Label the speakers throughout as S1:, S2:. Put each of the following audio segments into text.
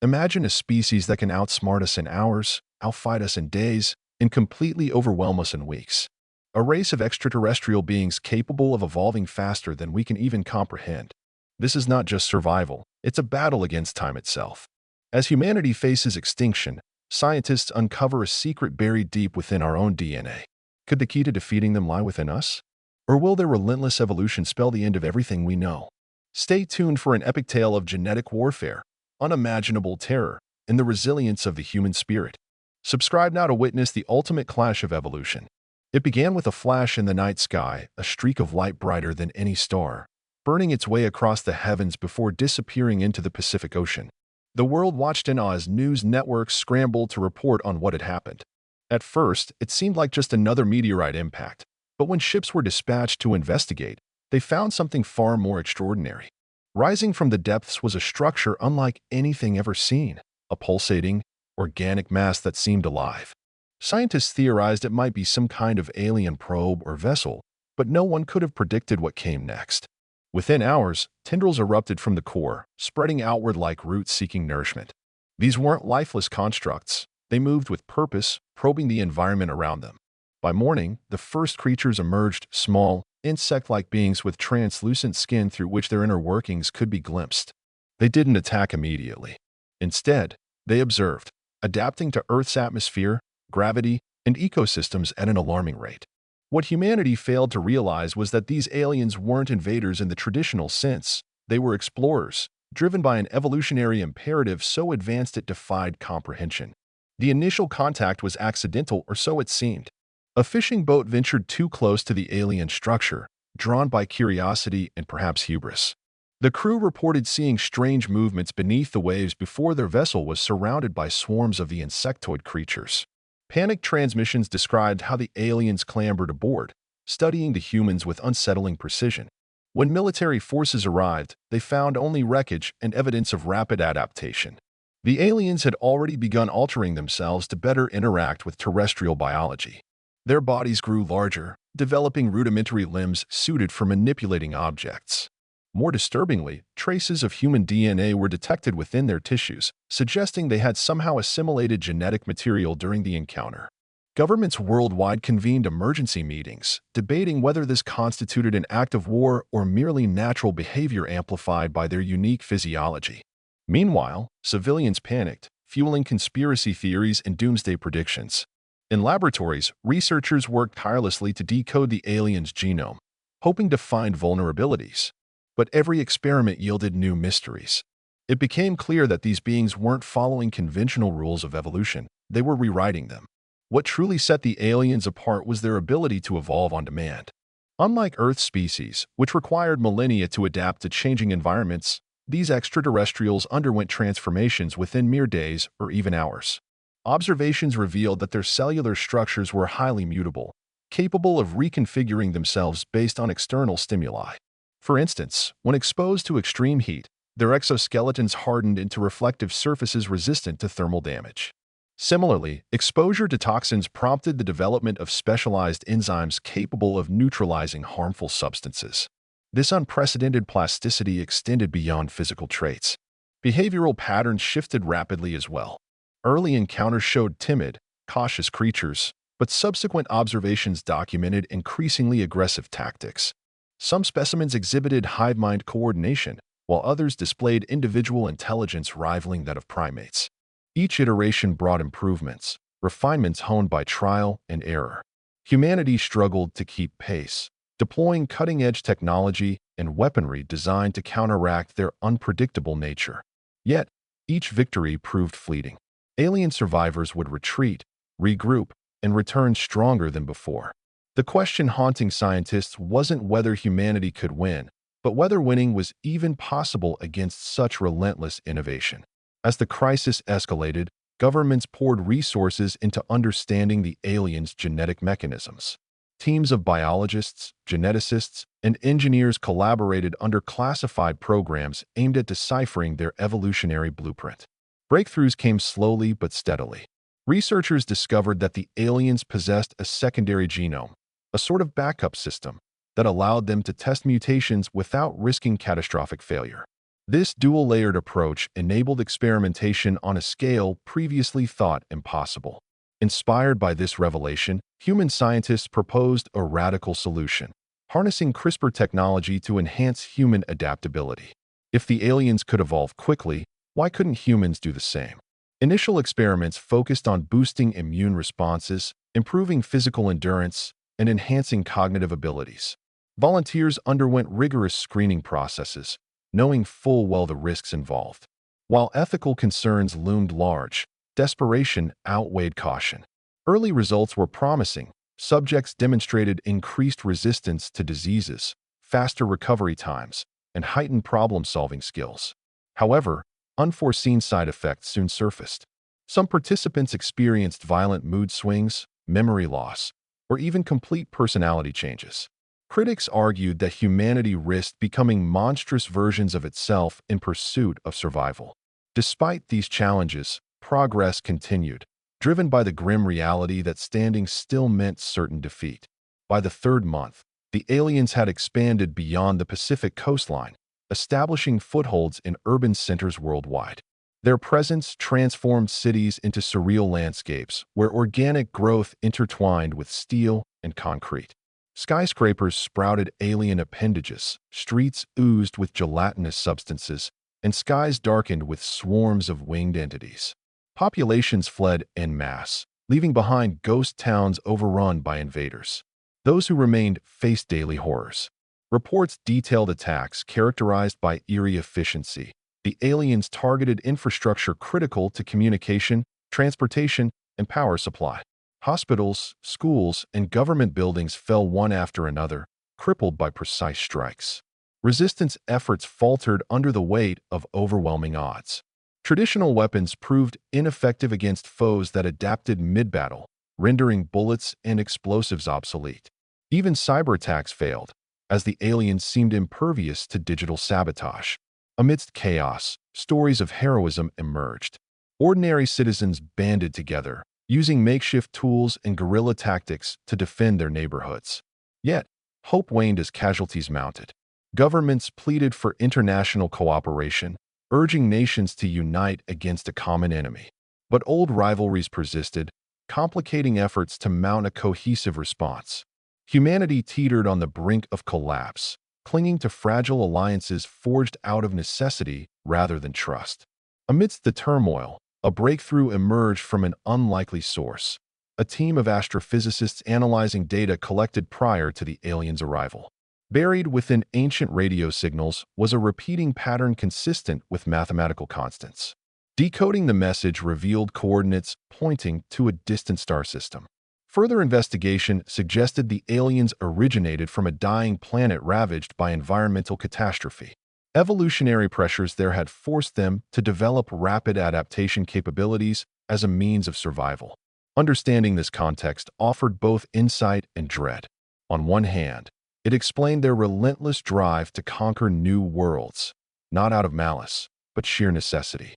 S1: Imagine a species that can outsmart us in hours, outfight us in days, and completely overwhelm us in weeks. A race of extraterrestrial beings capable of evolving faster than we can even comprehend. This is not just survival, it's a battle against time itself. As humanity faces extinction, scientists uncover a secret buried deep within our own DNA. Could the key to defeating them lie within us? Or will their relentless evolution spell the end of everything we know? Stay tuned for an epic tale of genetic warfare, unimaginable terror, and the resilience of the human spirit. Subscribe now to witness the ultimate clash of evolution. It began with a flash in the night sky, a streak of light brighter than any star, burning its way across the heavens before disappearing into the Pacific Ocean. The world watched in awe as news networks scrambled to report on what had happened. At first, it seemed like just another meteorite impact, but when ships were dispatched to investigate, they found something far more extraordinary. Rising from the depths was a structure unlike anything ever seen, a pulsating, organic mass that seemed alive. Scientists theorized it might be some kind of alien probe or vessel, but no one could have predicted what came next. Within hours, tendrils erupted from the core, spreading outward like roots seeking nourishment. These weren't lifeless constructs. They moved with purpose, probing the environment around them. By morning, the first creatures emerged, small, insect-like beings with translucent skin through which their inner workings could be glimpsed. They didn't attack immediately. Instead, they observed, adapting to Earth's atmosphere, gravity, and ecosystems at an alarming rate. What humanity failed to realize was that these aliens weren't invaders in the traditional sense. They were explorers, driven by an evolutionary imperative so advanced it defied comprehension. The initial contact was accidental, or so it seemed. A fishing boat ventured too close to the alien structure, drawn by curiosity and perhaps hubris. The crew reported seeing strange movements beneath the waves before their vessel was surrounded by swarms of the insectoid creatures. Panic transmissions described how the aliens clambered aboard, studying the humans with unsettling precision. When military forces arrived, they found only wreckage and evidence of rapid adaptation. The aliens had already begun altering themselves to better interact with terrestrial biology. Their bodies grew larger, developing rudimentary limbs suited for manipulating objects. More disturbingly, traces of human DNA were detected within their tissues, suggesting they had somehow assimilated genetic material during the encounter. Governments worldwide convened emergency meetings, debating whether this constituted an act of war or merely natural behavior amplified by their unique physiology. Meanwhile, civilians panicked, fueling conspiracy theories and doomsday predictions. In laboratories, researchers worked tirelessly to decode the alien's genome, hoping to find vulnerabilities. But every experiment yielded new mysteries. It became clear that these beings weren't following conventional rules of evolution, they were rewriting them. What truly set the aliens apart was their ability to evolve on demand. Unlike Earth species, which required millennia to adapt to changing environments, these extraterrestrials underwent transformations within mere days or even hours. Observations revealed that their cellular structures were highly mutable, capable of reconfiguring themselves based on external stimuli. For instance, when exposed to extreme heat, their exoskeletons hardened into reflective surfaces resistant to thermal damage. Similarly, exposure to toxins prompted the development of specialized enzymes capable of neutralizing harmful substances. This unprecedented plasticity extended beyond physical traits. Behavioral patterns shifted rapidly as well. Early encounters showed timid, cautious creatures, but subsequent observations documented increasingly aggressive tactics. Some specimens exhibited hive-mind coordination, while others displayed individual intelligence rivaling that of primates. Each iteration brought improvements, refinements honed by trial and error. Humanity struggled to keep pace, deploying cutting-edge technology and weaponry designed to counteract their unpredictable nature. Yet, each victory proved fleeting. Alien survivors would retreat, regroup, and return stronger than before. The question haunting scientists wasn't whether humanity could win, but whether winning was even possible against such relentless innovation. As the crisis escalated, governments poured resources into understanding the aliens' genetic mechanisms. Teams of biologists, geneticists, and engineers collaborated under classified programs aimed at deciphering their evolutionary blueprint. Breakthroughs came slowly but steadily. Researchers discovered that the aliens possessed a secondary genome, a sort of backup system that allowed them to test mutations without risking catastrophic failure. This dual-layered approach enabled experimentation on a scale previously thought impossible. Inspired by this revelation, human scientists proposed a radical solution, harnessing CRISPR technology to enhance human adaptability. If the aliens could evolve quickly, why couldn't humans do the same? Initial experiments focused on boosting immune responses, improving physical endurance, and enhancing cognitive abilities. Volunteers underwent rigorous screening processes, knowing full well the risks involved. While ethical concerns loomed large, desperation outweighed caution. Early results were promising. Subjects demonstrated increased resistance to diseases, faster recovery times, and heightened problem-solving skills. However, unforeseen side effects soon surfaced. Some participants experienced violent mood swings, memory loss, or even complete personality changes. Critics argued that humanity risked becoming monstrous versions of itself in pursuit of survival. Despite these challenges, progress continued, driven by the grim reality that standing still meant certain defeat. By the third month, the aliens had expanded beyond the Pacific coastline, establishing footholds in urban centers worldwide. Their presence transformed cities into surreal landscapes where organic growth intertwined with steel and concrete. Skyscrapers sprouted alien appendages, streets oozed with gelatinous substances, and skies darkened with swarms of winged entities. Populations fled en masse, leaving behind ghost towns overrun by invaders. Those who remained faced daily horrors. Reports detailed attacks characterized by eerie efficiency. The aliens targeted infrastructure critical to communication, transportation, and power supply. Hospitals, schools, and government buildings fell one after another, crippled by precise strikes. Resistance efforts faltered under the weight of overwhelming odds. Traditional weapons proved ineffective against foes that adapted mid-battle, rendering bullets and explosives obsolete. Even cyber attacks failed, as the aliens seemed impervious to digital sabotage. Amidst chaos, stories of heroism emerged. Ordinary citizens banded together, using makeshift tools and guerrilla tactics to defend their neighborhoods. Yet, hope waned as casualties mounted. Governments pleaded for international cooperation, urging nations to unite against a common enemy. But old rivalries persisted, complicating efforts to mount a cohesive response. Humanity teetered on the brink of collapse, clinging to fragile alliances forged out of necessity rather than trust. Amidst the turmoil, a breakthrough emerged from an unlikely source, a team of astrophysicists analyzing data collected prior to the aliens' arrival. Buried within ancient radio signals was a repeating pattern consistent with mathematical constants. Decoding the message revealed coordinates pointing to a distant star system. Further investigation suggested the aliens originated from a dying planet ravaged by environmental catastrophe. Evolutionary pressures there had forced them to develop rapid adaptation capabilities as a means of survival. Understanding this context offered both insight and dread. On one hand, it explained their relentless drive to conquer new worlds, not out of malice, but sheer necessity.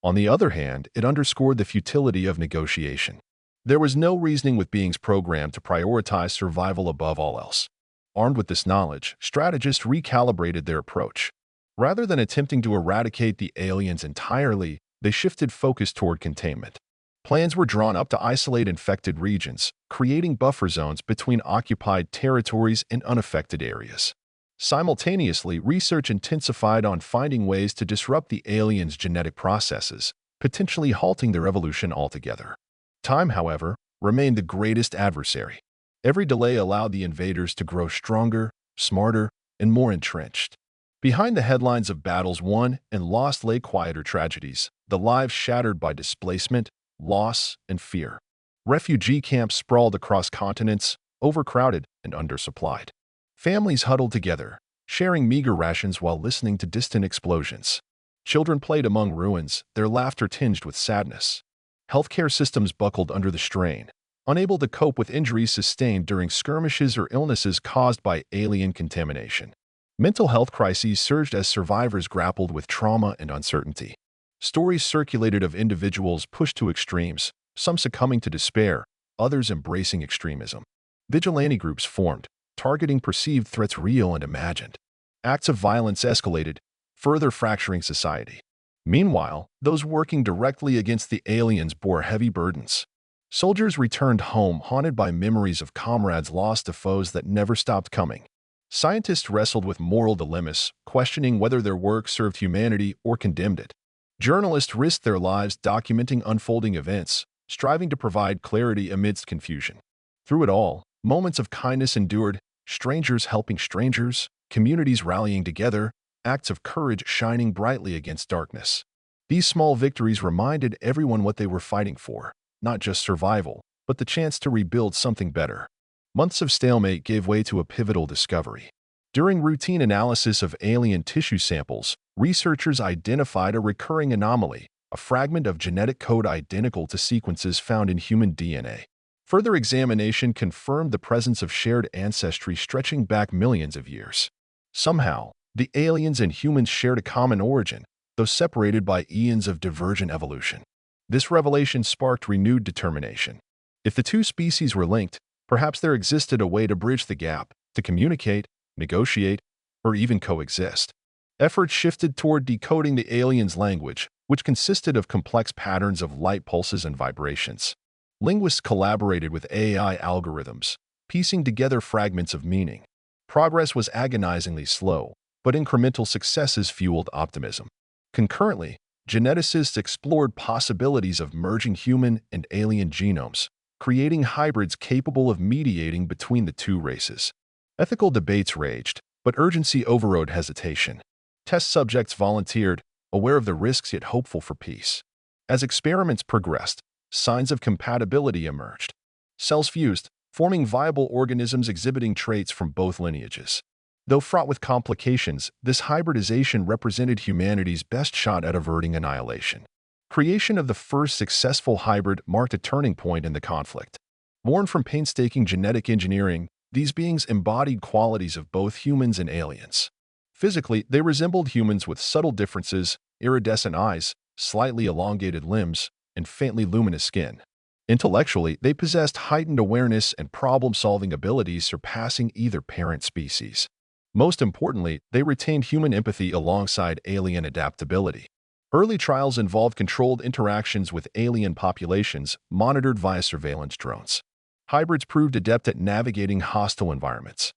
S1: On the other hand, it underscored the futility of negotiation. There was no reasoning with beings programmed to prioritize survival above all else. Armed with this knowledge, strategists recalibrated their approach. Rather than attempting to eradicate the aliens entirely, they shifted focus toward containment. Plans were drawn up to isolate infected regions, creating buffer zones between occupied territories and unaffected areas. Simultaneously, research intensified on finding ways to disrupt the aliens' genetic processes, potentially halting their evolution altogether. Time, however, remained the greatest adversary. Every delay allowed the invaders to grow stronger, smarter, and more entrenched. Behind the headlines of battles won and lost lay quieter tragedies, the lives shattered by displacement, loss, and fear. Refugee camps sprawled across continents, overcrowded and undersupplied. Families huddled together, sharing meager rations while listening to distant explosions. Children played among ruins, their laughter tinged with sadness. Healthcare systems buckled under the strain, unable to cope with injuries sustained during skirmishes or illnesses caused by alien contamination. Mental health crises surged as survivors grappled with trauma and uncertainty. Stories circulated of individuals pushed to extremes, some succumbing to despair, others embracing extremism. Vigilante groups formed, targeting perceived threats real and imagined. Acts of violence escalated, further fracturing society. Meanwhile, those working directly against the aliens bore heavy burdens. Soldiers returned home haunted by memories of comrades lost to foes that never stopped coming. Scientists wrestled with moral dilemmas, questioning whether their work served humanity or condemned it. Journalists risked their lives documenting unfolding events, striving to provide clarity amidst confusion. Through it all, moments of kindness endured, strangers helping strangers, communities rallying together, acts of courage shining brightly against darkness. These small victories reminded everyone what they were fighting for, not just survival, but the chance to rebuild something better. Months of stalemate gave way to a pivotal discovery. During routine analysis of alien tissue samples, researchers identified a recurring anomaly, a fragment of genetic code identical to sequences found in human DNA. Further examination confirmed the presence of shared ancestry stretching back millions of years. Somehow, the aliens and humans shared a common origin, though separated by eons of divergent evolution. This revelation sparked renewed determination. If the two species were linked, perhaps there existed a way to bridge the gap, to communicate, negotiate, or even coexist. Efforts shifted toward decoding the aliens' language, which consisted of complex patterns of light pulses and vibrations. Linguists collaborated with AI algorithms, piecing together fragments of meaning. Progress was agonizingly slow, but incremental successes fueled optimism. Concurrently, geneticists explored possibilities of merging human and alien genomes, creating hybrids capable of mediating between the two races. Ethical debates raged, but urgency overrode hesitation. Test subjects volunteered, aware of the risks yet hopeful for peace. As experiments progressed, signs of compatibility emerged. Cells fused, forming viable organisms exhibiting traits from both lineages. Though fraught with complications, this hybridization represented humanity's best shot at averting annihilation. Creation of the first successful hybrid marked a turning point in the conflict. Born from painstaking genetic engineering, these beings embodied qualities of both humans and aliens. Physically, they resembled humans with subtle differences, iridescent eyes, slightly elongated limbs, and faintly luminous skin. Intellectually, they possessed heightened awareness and problem-solving abilities surpassing either parent species. Most importantly, they retained human empathy alongside alien adaptability. Early trials involved controlled interactions with alien populations monitored via surveillance drones. Hybrids proved adept at navigating hostile environments,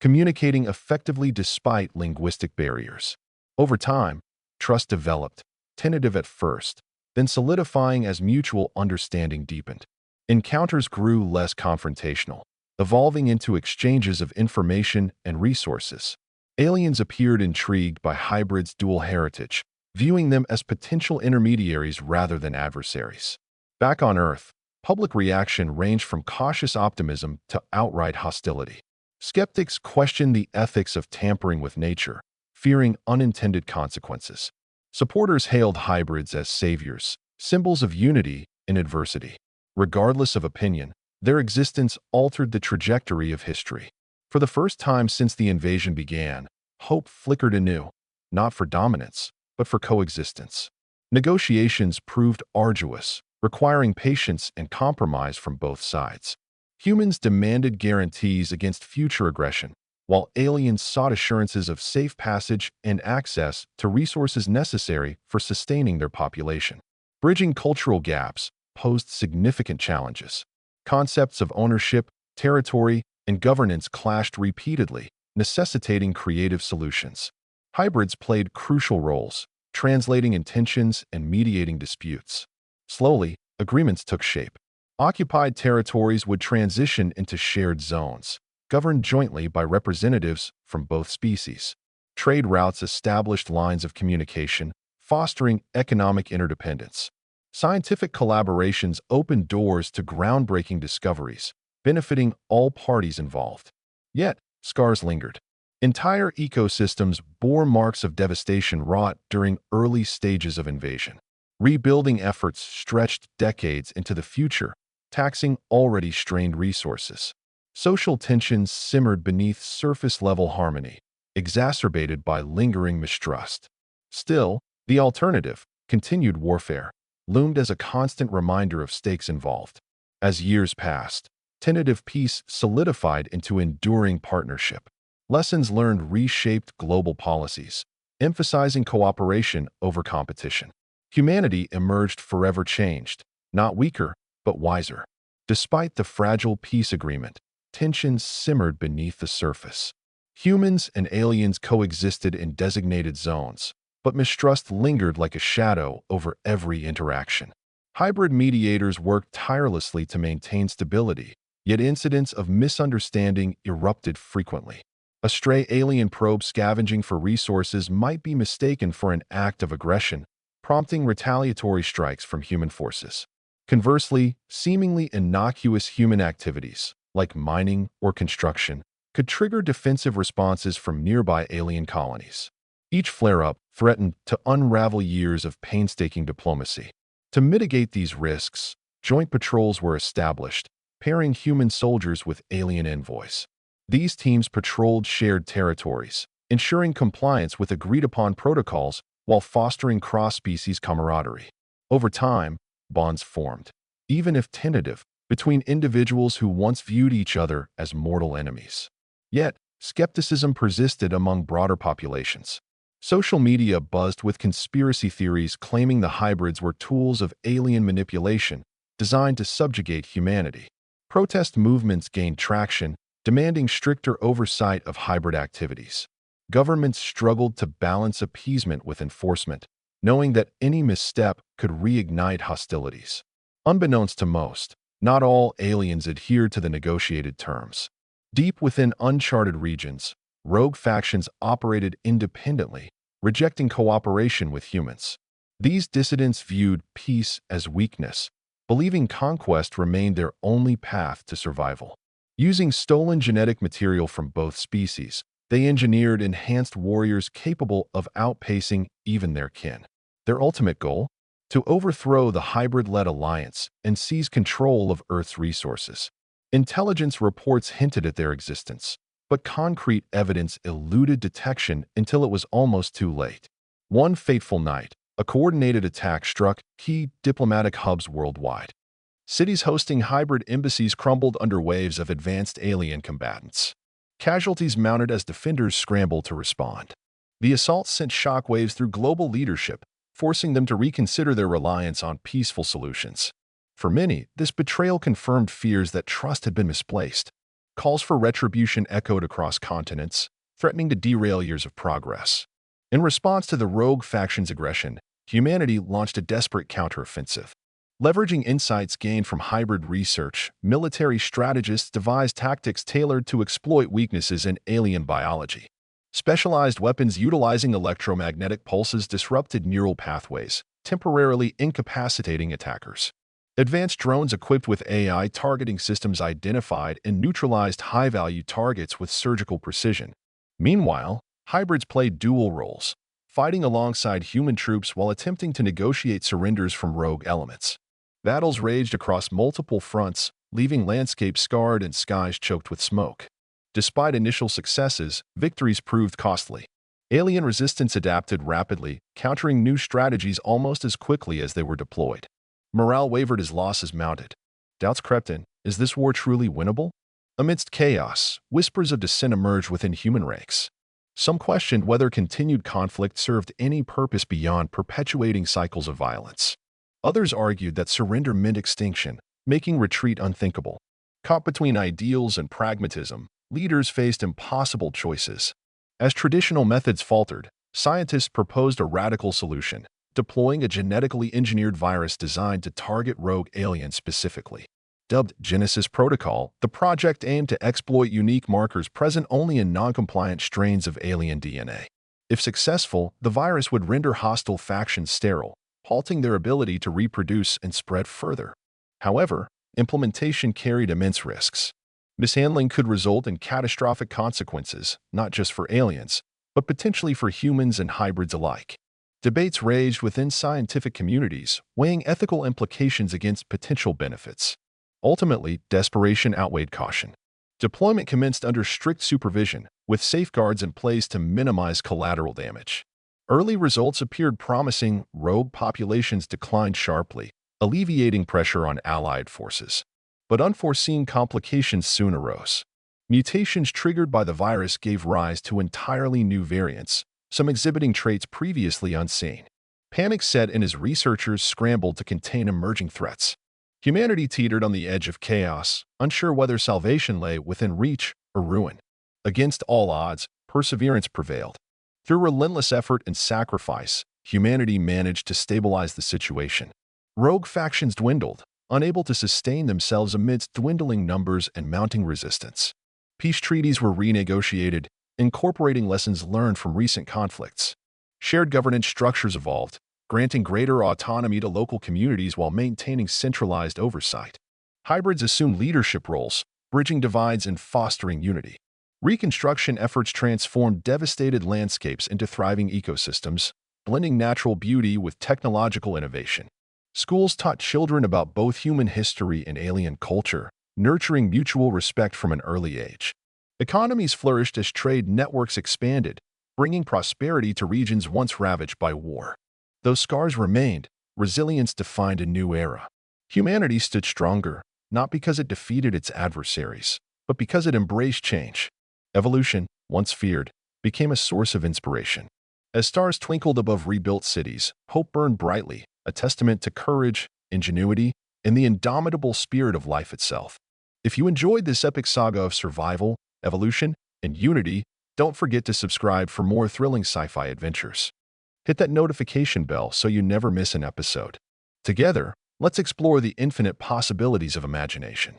S1: communicating effectively despite linguistic barriers. Over time, trust developed, tentative at first, then solidifying as mutual understanding deepened. Encounters grew less confrontational, evolving into exchanges of information and resources. Aliens appeared intrigued by hybrids' dual heritage, viewing them as potential intermediaries rather than adversaries. Back on Earth, public reaction ranged from cautious optimism to outright hostility. Skeptics questioned the ethics of tampering with nature, fearing unintended consequences. Supporters hailed hybrids as saviors, symbols of unity in adversity. Regardless of opinion, their existence altered the trajectory of history. For the first time since the invasion began, hope flickered anew, not for dominance, but for coexistence. Negotiations proved arduous, requiring patience and compromise from both sides. Humans demanded guarantees against future aggression, while aliens sought assurances of safe passage and access to resources necessary for sustaining their population. Bridging cultural gaps posed significant challenges. Concepts of ownership, territory, and governance clashed repeatedly, necessitating creative solutions. Hybrids played crucial roles, translating intentions and mediating disputes. Slowly, agreements took shape. Occupied territories would transition into shared zones, governed jointly by representatives from both species. Trade routes established lines of communication, fostering economic interdependence. Scientific collaborations opened doors to groundbreaking discoveries, benefiting all parties involved. Yet, scars lingered. Entire ecosystems bore marks of devastation wrought during early stages of invasion. Rebuilding efforts stretched decades into the future, taxing already strained resources. Social tensions simmered beneath surface-level harmony, exacerbated by lingering mistrust. Still, the alternative, continued warfare, loomed as a constant reminder of stakes involved. As years passed, tentative peace solidified into enduring partnership. Lessons learned reshaped global policies, emphasizing cooperation over competition. Humanity emerged forever changed, not weaker, but wiser. Despite the fragile peace agreement, tensions simmered beneath the surface. Humans and aliens coexisted in designated zones, but mistrust lingered like a shadow over every interaction. Hybrid mediators worked tirelessly to maintain stability, yet incidents of misunderstanding erupted frequently. A stray alien probe scavenging for resources might be mistaken for an act of aggression, prompting retaliatory strikes from human forces. Conversely, seemingly innocuous human activities, like mining or construction, could trigger defensive responses from nearby alien colonies. Each flare-up threatened to unravel years of painstaking diplomacy. To mitigate these risks, joint patrols were established, pairing human soldiers with alien envoys. These teams patrolled shared territories, ensuring compliance with agreed-upon protocols while fostering cross-species camaraderie. Over time, bonds formed, even if tentative, between individuals who once viewed each other as mortal enemies. Yet, skepticism persisted among broader populations. Social media buzzed with conspiracy theories claiming the hybrids were tools of alien manipulation designed to subjugate humanity. Protest movements gained traction, demanding stricter oversight of hybrid activities. Governments struggled to balance appeasement with enforcement, knowing that any misstep could reignite hostilities. Unbeknownst to most, not all aliens adhered to the negotiated terms. Deep within uncharted regions, rogue factions operated independently, rejecting cooperation with humans. These dissidents viewed peace as weakness, believing conquest remained their only path to survival. Using stolen genetic material from both species, they engineered enhanced warriors capable of outpacing even their kin. Their ultimate goal? To overthrow the hybrid-led alliance and seize control of Earth's resources. Intelligence reports hinted at their existence, but concrete evidence eluded detection until it was almost too late. One fateful night, a coordinated attack struck key diplomatic hubs worldwide. Cities hosting hybrid embassies crumbled under waves of advanced alien combatants. Casualties mounted as defenders scrambled to respond. The assault sent shockwaves through global leadership, forcing them to reconsider their reliance on peaceful solutions. For many, this betrayal confirmed fears that trust had been misplaced. Calls for retribution echoed across continents, threatening to derail years of progress. In response to the rogue faction's aggression, humanity launched a desperate counteroffensive. Leveraging insights gained from hybrid research, military strategists devised tactics tailored to exploit weaknesses in alien biology. Specialized weapons utilizing electromagnetic pulses disrupted neural pathways, temporarily incapacitating attackers. Advanced drones equipped with AI targeting systems identified and neutralized high-value targets with surgical precision. Meanwhile, hybrids played dual roles, fighting alongside human troops while attempting to negotiate surrenders from rogue elements. Battles raged across multiple fronts, leaving landscapes scarred and skies choked with smoke. Despite initial successes, victories proved costly. Alien resistance adapted rapidly, countering new strategies almost as quickly as they were deployed. Morale wavered as losses mounted. Doubts crept in. Is this war truly winnable? Amidst chaos, whispers of dissent emerged within human ranks. Some questioned whether continued conflict served any purpose beyond perpetuating cycles of violence. Others argued that surrender meant extinction, making retreat unthinkable. Caught between ideals and pragmatism, leaders faced impossible choices. As traditional methods faltered, scientists proposed a radical solution, deploying a genetically engineered virus designed to target rogue aliens specifically. Dubbed Genesis Protocol, the project aimed to exploit unique markers present only in non-compliant strains of alien DNA. If successful, the virus would render hostile factions sterile, halting their ability to reproduce and spread further. However, implementation carried immense risks. Mishandling could result in catastrophic consequences, not just for aliens, but potentially for humans and hybrids alike. Debates raged within scientific communities, weighing ethical implications against potential benefits. Ultimately, desperation outweighed caution. Deployment commenced under strict supervision, with safeguards in place to minimize collateral damage. Early results appeared promising. Rogue populations declined sharply, alleviating pressure on allied forces. But unforeseen complications soon arose. Mutations triggered by the virus gave rise to entirely new variants, some exhibiting traits previously unseen. Panic set in as researchers scrambled to contain emerging threats. Humanity teetered on the edge of chaos, unsure whether salvation lay within reach or ruin. Against all odds, perseverance prevailed. Through relentless effort and sacrifice, humanity managed to stabilize the situation. Rogue factions dwindled, unable to sustain themselves amidst dwindling numbers and mounting resistance. Peace treaties were renegotiated, incorporating lessons learned from recent conflicts. Shared governance structures evolved, granting greater autonomy to local communities while maintaining centralized oversight. Hybrids assumed leadership roles, bridging divides and fostering unity. Reconstruction efforts transformed devastated landscapes into thriving ecosystems, blending natural beauty with technological innovation. Schools taught children about both human history and alien culture, nurturing mutual respect from an early age. Economies flourished as trade networks expanded, bringing prosperity to regions once ravaged by war. Though scars remained, resilience defined a new era. Humanity stood stronger, not because it defeated its adversaries, but because it embraced change. Evolution, once feared, became a source of inspiration. As stars twinkled above rebuilt cities, hope burned brightly, a testament to courage, ingenuity, and the indomitable spirit of life itself. If you enjoyed this epic saga of survival, evolution, and unity, don't forget to subscribe for more thrilling sci-fi adventures. Hit that notification bell so you never miss an episode. Together, let's explore the infinite possibilities of imagination.